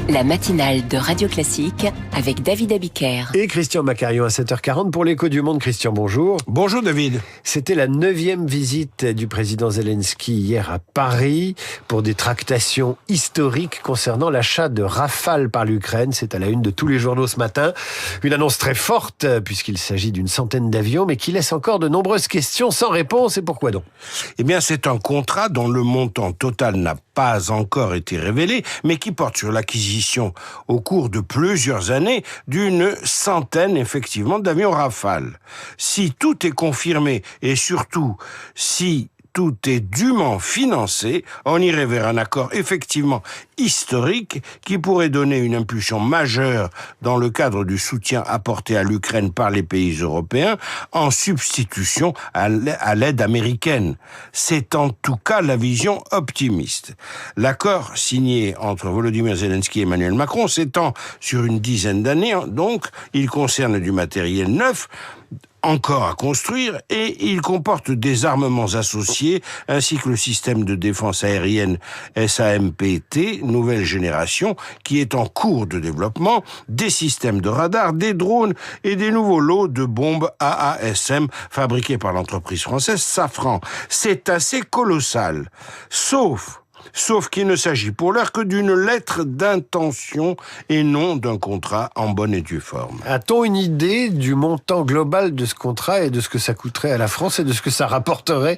La matinale de Radio Classique avec David Abiker. Et Christian Macarion à 7h40 pour l'écho du monde. Christian, bonjour. Bonjour David. C'était la 9e visite du président Zelensky hier à Paris pour des tractations historiques concernant l'achat de Rafale par l'Ukraine. C'est à la une de tous les journaux ce matin. Une annonce très forte puisqu'il s'agit d'une centaine d'avions mais qui laisse encore de nombreuses questions sans réponse. Et pourquoi donc ? Eh bien, c'est un contrat dont le montant total n'a pas encore été révélé, mais qui porte sur l'acquisition au cours de plusieurs années d'une centaine, effectivement, d'avions Rafale. Si tout est confirmé et surtout si tout est dûment financé, on irait vers un accord effectivement historique qui pourrait donner une impulsion majeure dans le cadre du soutien apporté à l'Ukraine par les pays européens en substitution à l'aide américaine. C'est en tout cas la vision optimiste. L'accord signé entre Volodymyr Zelensky et Emmanuel Macron s'étend sur une dizaine d'années, donc il concerne du matériel neuf, encore à construire, et il comporte des armements associés, ainsi que le système de défense aérienne SAMPT, nouvelle génération, qui est en cours de développement, des systèmes de radar, des drones et des nouveaux lots de bombes AASM fabriqués par l'entreprise française Safran. C'est assez colossal. Sauf qu'il ne s'agit pour l'heure que d'une lettre d'intention et non d'un contrat en bonne et due forme. A-t-on une idée du montant global de ce contrat et de ce que ça coûterait à la France et de ce que ça rapporterait,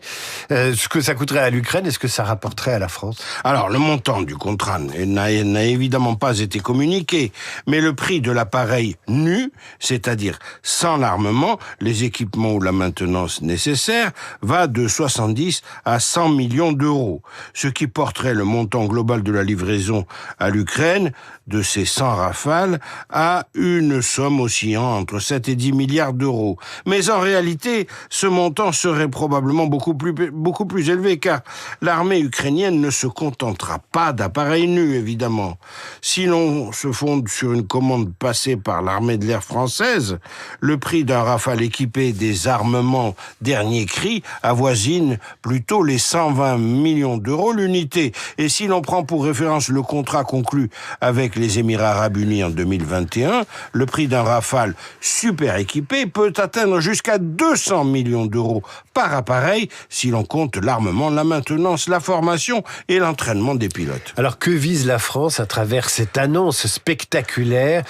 ce que ça coûterait à l'Ukraine et ce que ça rapporterait à la France ? Alors, le montant du contrat n'a évidemment pas été communiqué, mais le prix de l'appareil nu, c'est-à-dire sans l'armement, les équipements ou la maintenance nécessaire, va de 70 à 100 millions d'euros, ce qui porterait le montant global de la livraison à l'Ukraine de ces 100 Rafales à une somme oscillant entre 7 et 10 milliards d'euros. Mais en réalité, ce montant serait probablement beaucoup plus élevé, car l'armée ukrainienne ne se contentera pas d'appareils nus, évidemment. Si l'on se fonde sur une commande passée par l'armée de l'air française, le prix d'un Rafale équipé des armements dernier cri avoisine plutôt les 120 millions d'euros l'unité. Et si l'on prend pour référence le contrat conclu avec les Émirats Arabes Unis en 2021, le prix d'un Rafale super équipé peut atteindre jusqu'à 200 millions d'euros par appareil si l'on compte l'armement, la maintenance, la formation et l'entraînement des pilotes. Alors que vise la France à travers cette annonce spectaculaire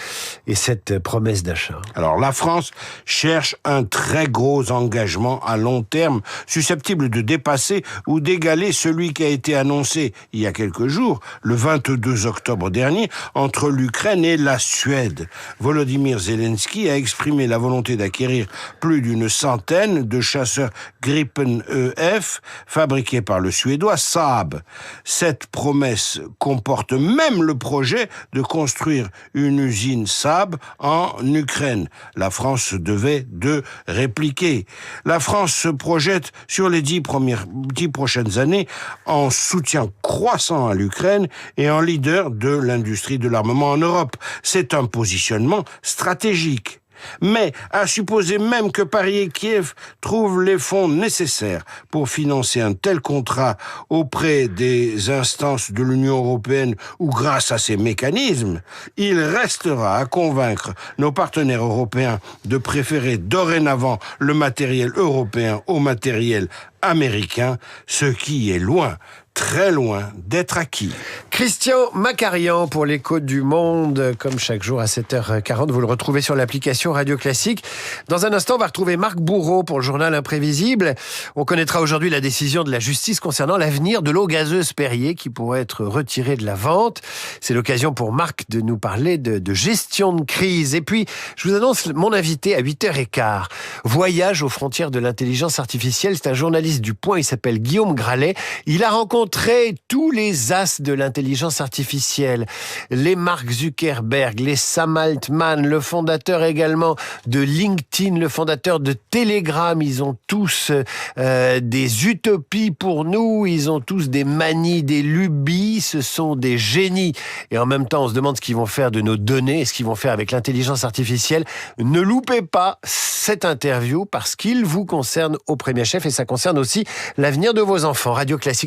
et cette promesse d'achat ? Alors la France cherche un très gros engagement à long terme, susceptible de dépasser ou d'égaler celui qui a été annoncé il y a quelques jours, le 22 octobre dernier, entre l'Ukraine et la Suède. Volodymyr Zelensky a exprimé la volonté d'acquérir plus d'une centaine de chasseurs Gripen EF fabriqués par le Suédois Saab. Cette promesse comporte même le projet de construire une usine Saab en Ukraine. La France devait de répliquer. La France se projette sur les 10 prochaines années en soutien croissant à l'Ukraine et en leader de l'industrie de l'armement en Europe. C'est un positionnement stratégique. Mais à supposer même que Paris et Kiev trouvent les fonds nécessaires pour financer un tel contrat auprès des instances de l'Union européenne ou grâce à ces mécanismes, il restera à convaincre nos partenaires européens de préférer dorénavant le matériel européen au matériel américain, ce qui est loin, très loin d'être acquis. Christian Macarian pour l'écho du monde, comme chaque jour à 7h40. Vous le retrouvez sur l'application Radio Classique. Dans un instant, on va retrouver Marc Bourreau pour le journal Imprévisible. On connaîtra aujourd'hui la décision de la justice concernant l'avenir de l'eau gazeuse Perrier qui pourrait être retirée de la vente. C'est l'occasion pour Marc de nous parler de gestion de crise. Et puis, je vous annonce mon invité à 8h15. Voyage aux frontières de l'intelligence artificielle. C'est un journaliste du Point, il s'appelle Guillaume Gralet. Il a rencontré tous les as de l'intelligence artificielle, les Mark Zuckerberg, les Sam Altman, le fondateur également de LinkedIn, le fondateur de Telegram. Ils ont tous des utopies pour nous, ils ont tous des manies, des lubies, ce sont des génies. Et en même temps, on se demande ce qu'ils vont faire de nos données et ce qu'ils vont faire avec l'intelligence artificielle. Ne loupez pas cette interview parce qu'il vous concerne au premier chef et ça concerne aussi l'avenir de vos enfants. Radio Classique.